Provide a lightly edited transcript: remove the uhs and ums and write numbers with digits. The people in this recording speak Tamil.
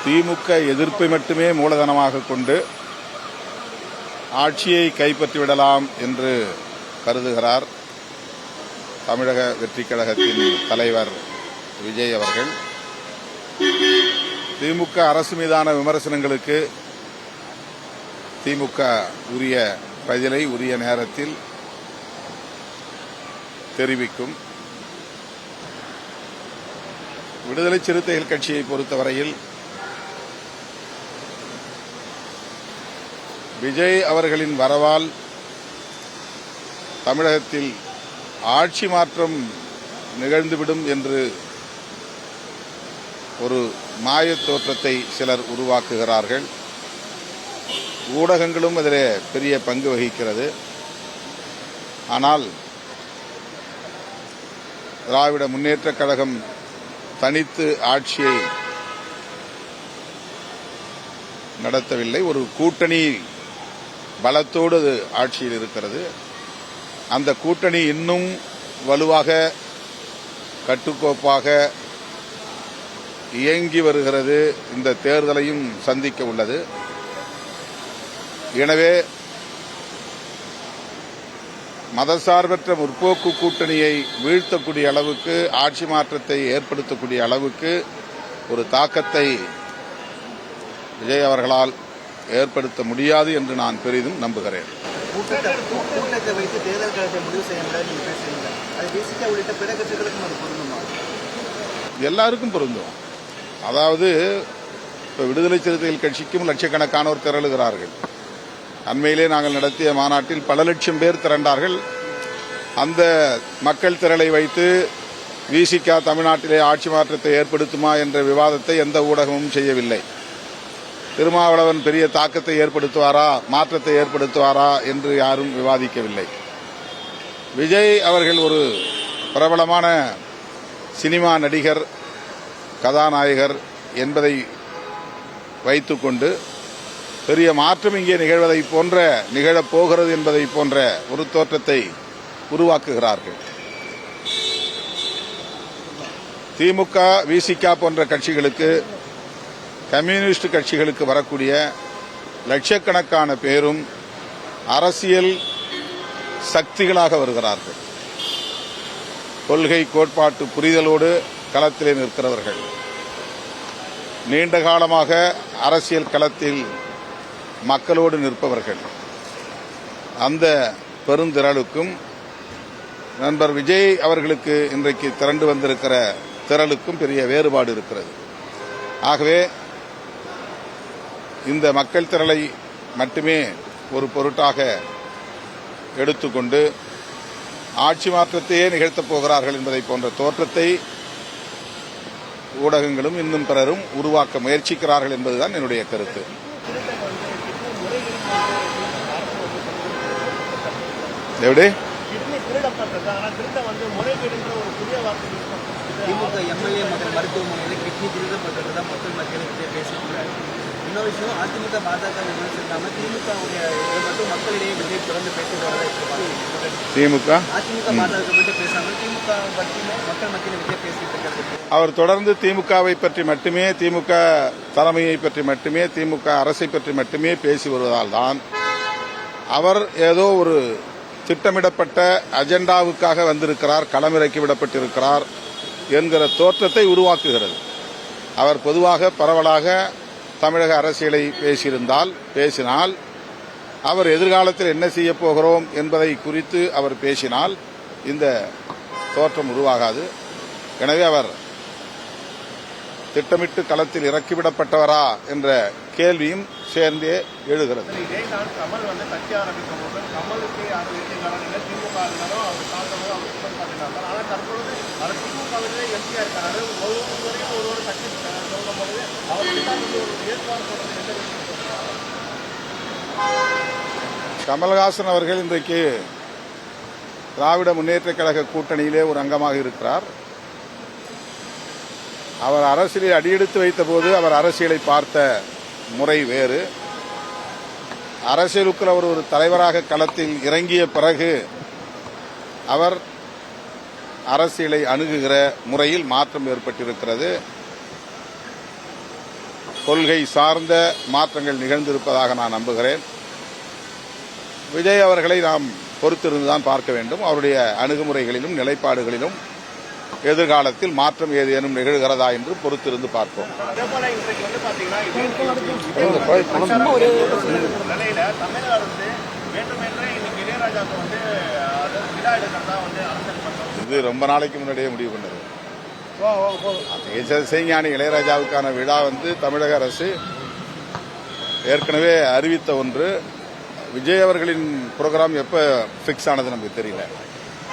திமுக எதிர்ப்பை மட்டுமே மூலதனமாக கொண்டு ஆட்சியை கைப்பற்றிவிடலாம் என்று கருதுகிறார் தமிழக வெற்றிக் கழகத்தின் தலைவர் விஜய் அவர்கள். திமுக அரசு மீதான விமர்சனங்களுக்கு திமுக உரிய பதிலை உரிய நேரத்தில் தெரிவிக்கும். விடுதலை சிறுத்தைகள் கட்சியை பொறுத்தவரையில் விஜய் அவர்களின் வரவால் தமிழகத்தில் ஆட்சி மாற்றம் நிகழ்ந்துவிடும் என்று ஒரு மாயத் தோற்றத்தை சிலர் உருவாக்குகிறார்கள். ஊடகங்களும் அதில் பெரிய பங்கு வகிக்கிறது. ஆனால் திராவிட முன்னேற்றக் கழகம் தனித்து ஆட்சியை நடத்தவில்லை. ஒரு கூட்டணி பலத்தோடு அது ஆட்சியில் இருக்கிறது. அந்த கூட்டணி இன்னும் வலுவாக கட்டுக்கோப்பாக இயங்கி வருகிறது. இந்த தேர்தலையும் சந்திக்க உள்ளது. எனவே மதசார்பற்ற முற்போக்கு கூட்டணியை வீழ்த்தக்கூடிய அளவுக்கு, ஆட்சி மாற்றத்தை ஏற்படுத்தக்கூடிய அளவுக்கு ஒரு தாக்கத்தை விஜய் அவர்களால் ஏற்படுத்த முடியாது என்று நான் பெரிதும் நம்புகிறேன். கூட்டத்தை வைத்து தேர்தல் களத்தை முடிவு செய்ய முடியாது நீங்க பேசுறீங்க. அது தேசிய உள்ளிட்ட பிற கட்சிகளுக்கும் அது பொருந்துமா? எல்லாருக்கும் பொருந்தும். அதாவது இப்ப விடுதலை சிறுத்தைகள் கட்சிக்கும் லட்சக்கணக்கானோர் திரளுகிறார்கள். அண்மையிலே நாங்கள் நடத்திய மாநாட்டில் பல லட்சம் பேர் திரண்டார்கள். அந்த மக்கள் திரளை வைத்து விசிக தமிழ்நாட்டிலே ஆட்சி மாற்றத்தை ஏற்படுத்துமா என்ற விவாதத்தை எந்த ஊடகமும் செய்யவில்லை. திருமாவளவன் பெரிய தாக்கத்தை ஏற்படுத்துவாரா, மாற்றத்தை ஏற்படுத்துவாரா என்று யாரும் விவாதிக்கவில்லை. விஜய் அவர்கள் ஒரு பிரபலமான சினிமா நடிகர், கதாநாயகர் என்பதை வைத்துக்கொண்டு பெரிய மாற்றம் இங்கே நிகழ்வதை போன்ற, நிகழப் போகிறது என்பதை போன்ற ஒரு தோற்றத்தை உருவாக்குகிறார்கள். திமுக, விசிக போன்ற கட்சிகளுக்கு, கம்யூனிஸ்ட் கட்சிகளுக்கு வரக்கூடிய லட்சக்கணக்கான பேரும் அரசியல் சக்திகளாக வருகிறார்கள். கொள்கை கோட்பாட்டு புரிதலோடு களத்திலே நிற்கிறவர்கள், நீண்ட காலமாக அரசியல் களத்தில் மக்களோடு நிற்பவர்கள். அந்த பெருந்திரளுக்கும் நண்பர் விஜய் அவர்களுக்கு இன்றைக்கு திரண்டு வந்திருக்கிற திரளுக்கும் பெரிய வேறுபாடு இருக்கிறது. ஆகவே இந்த மக்கள் திரளை மட்டுமே ஒரு பொருட்டாக எடுத்துக்கொண்டு ஆட்சி மாற்றத்தையே நிகழ்த்தப் போகிறார்கள் என்பதை போன்ற தோற்றத்தை ஊடகங்களும் இன்னும் பிறரும் உருவாக்க முயற்சிக்கிறார்கள் என்பதுதான் என்னுடைய கருத்து. எப்படி திமுக எம்எல்ஏ மகன் மருத்துவமனையில் கிட்னி திருடப்பட்டது மக்கள் மத்தியில் பேசுகிறாங்க. இன்னொரு விஷயம், அதிமுக பாஜக விமர்சிக்காம திமுக மட்டும் மக்களிடையே விஜய் தொடர்ந்து பேசுகிறாங்க. திமுக அதிமுக பாஜக பற்றி பேசாமல் திமுக பற்றி மக்கள் மத்தியில் விஜய் பேசிட்டு இருக்காரு. அவர் தொடர்ந்து திமுகவை பற்றி மட்டுமே, திமுக தலைமையை பற்றி மட்டுமே, திமுக அரசை பற்றி மட்டுமே பேசி வருவதால் தான் அவர் ஏதோ ஒரு திட்டமிடப்பட்ட அஜெண்டாவுக்காக வந்திருக்கிறார், களமிறக்கி விடப்பட்டிருக்கிறார் என்கிற தோற்றத்தை உருவாக்குகிறது. அவர் பொதுவாக பரவலாக தமிழக அரசியலை பேசினால் அவர் எதிர்காலத்தில் என்ன செய்யப் போகிறோம் என்பதை குறித்து அவர் பேசினால் இந்த தோற்றம் உருவாகாது. எனவே அவர் திட்டமிட்டு களத்தில் இறக்கிவிடப்பட்டவரா என்ற கேள்வியும் சேர்ந்தே எழுகிறது. கமல்ஹாசன் அவர்கள் இன்றைக்கு திராவிட முன்னேற்றக் கழக கூட்டணியிலே ஒரு அங்கமாக இருக்கிறார். அவர் அரசியலில் அடியெடுத்து வைத்தபோது அவர் அரசியலை பார்த்த முறை வேறு. அரசியலுக்குள் அவர் ஒரு தலைவராக களத்தில் இறங்கிய பிறகு அவர் அரசியலை அணுகுகிற முறையில் மாற்றம் ஏற்பட்டிருக்கிறது. கொள்கை சார்ந்த மாற்றங்கள் நிகழ்ந்திருப்பதாக நான் நம்புகிறேன். விஜய் அவர்களை நாம் பொறுத்திருந்துதான் பார்க்க வேண்டும். அவருடைய அணுகுமுறைகளிலும் நிலைப்பாடுகளிலும் எதிர்காலத்தில் மாற்றம் ஏதேனும் நிகழ்கிறதா என்று பொறுத்திருந்து பார்ப்போம். அதேபோல இன்றைக்கு வந்து பாத்தீங்கன்னா நிலையில தமிழக அரசு வேண்டுமென்றே இன்னைக்கு இளையராஜாவுக்கு வந்து விழா எடுக்கிறதா வந்து அரசியல் பண்றோம். இது ரொம்ப நாளைக்கு முன்னாடியே முடிவு பண்ணது. இசைஞானி இளையராஜாவுக்கான விழா வந்து தமிழக அரசு ஏற்கனவே அறிவித்த ஒன்று. விஜய் அவர்களின் ப்ரோக்ராம் எப்ப பிக்ஸ் ஆனது நமக்கு தெரியல.